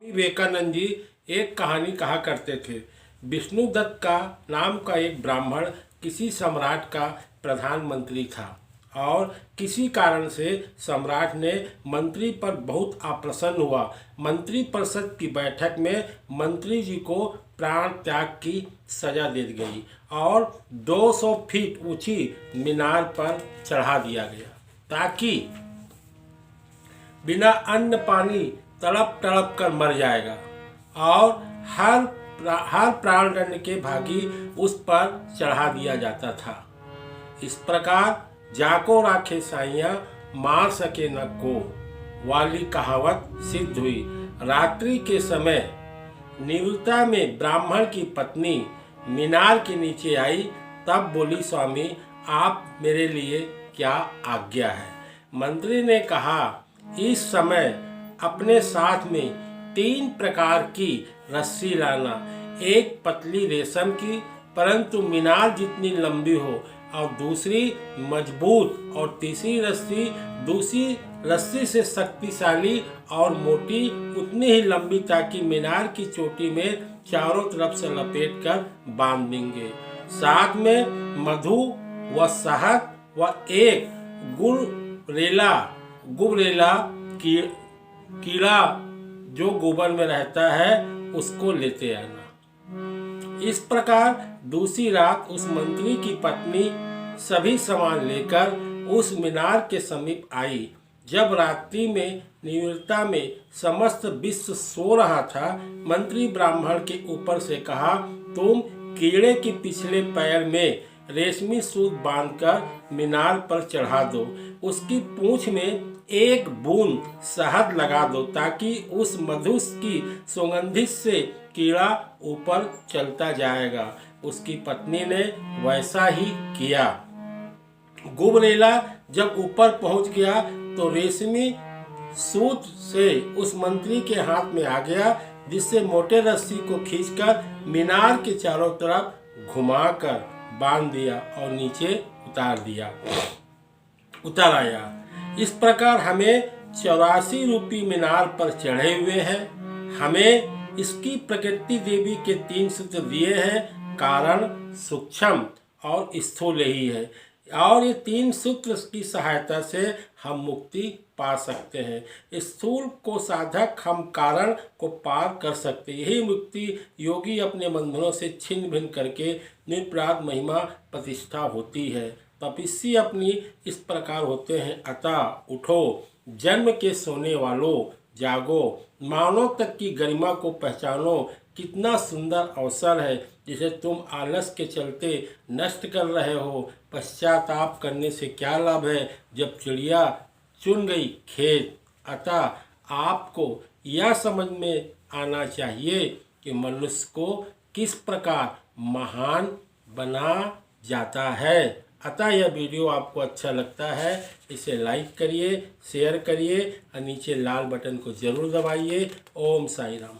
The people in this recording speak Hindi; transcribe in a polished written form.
विवेकानंद जी एक कहानी कहा करते थे। विष्णुदत्त का नाम का एक ब्राह्मण किसी सम्राट का प्रधानमंत्री था और किसी कारण से सम्राट ने मंत्री पर बहुत अप्रसन्न हुआ। मंत्री परिषद की बैठक में मंत्री जी को प्राण त्याग की सजा दे दी गई और 200 फीट ऊंची मीनार पर चढ़ा दिया गया ताकि बिना अन्न पानी तड़प तड़प कर मर जाएगा और हर प्राणदंड के भागी उस पर चढ़ा दिया जाता था। इस प्रकार जाको राखे साइया मार सके न को वाली कहावत सिद्ध हुई। रात्रि के समय निवृत्ता में ब्राह्मण की पत्नी मीनार के नीचे आई, तब बोली, स्वामी आप मेरे लिए क्या आज्ञा है। मंत्री ने कहा, इस समय अपने साथ में 3 प्रकार की रस्सी लाना, एक पतली रेशम की परंतु मीनार जितनी लंबी हो और दूसरी मजबूत और तीसरी रस्सी दूसरी रस्सी से शक्तिशाली और मोटी उतनी ही लंबी ताकि मीनार की चोटी में चारों तरफ से लपेट कर बांध देंगे। साथ में मधु व शहद व एक गुबरेला कीड़ा जो गोबर में रहता है उसको लेते आना। इस प्रकार दूसरी रात उस मंत्री की पत्नी सभी सामान लेकर उस मीनार के समीप आई। जब रात्रि में निवृत्ता में समस्त विश्व सो रहा था, मंत्री ब्राह्मण के ऊपर से कहा, तुम कीड़े के पिछले पैर में रेशमी सूत बांधकर मीनार पर चढ़ा दो, उसकी पूंछ में एक बूंद शहद लगा दो ताकि उस मधु की सुगंधित से कीड़ा ऊपर चलता जाएगा। उसकी पत्नी ने वैसा ही किया। गुबरेला जब ऊपर पहुंच गया तो रेशमी सूत से उस मंत्री के हाथ में आ गया, जिससे मोटे रस्सी को खींचकर मीनार के चारों तरफ घुमाकर बांध दिया और नीचे उतार आया। इस प्रकार हमें 84 रूपी मीनार पर चढ़े हुए हैं। हमें इसकी प्रकृति देवी के 3 सूत्र दिए हैं, कारण, सूक्ष्म और स्थूल ही है और ये 3 सूत्र की सहायता से हम मुक्ति पा सकते हैं। स्थूल को साधक हम कारण को पार कर सकते हैं। यही मुक्ति योगी अपने बंधनों से छिन्न भिन्न करके निरपराध महिमा प्रतिष्ठा होती है। तपस्वी अपनी इस प्रकार होते हैं, अतः उठो जन्म के सोने वालों, जागो मानव तक की गरिमा को पहचानो। कितना सुंदर अवसर है जिसे तुम आलस के चलते नष्ट कर रहे हो। पश्चाताप करने से क्या लाभ है जब चिड़िया चुन गई खेत। अतः आपको यह समझ में आना चाहिए कि मनुष्य को किस प्रकार महान बना जाता है। अतः यह वीडियो आपको अच्छा लगता है इसे लाइक करिए, शेयर करिए और नीचे लाल बटन को जरूर दबाइए। ओम साई राम।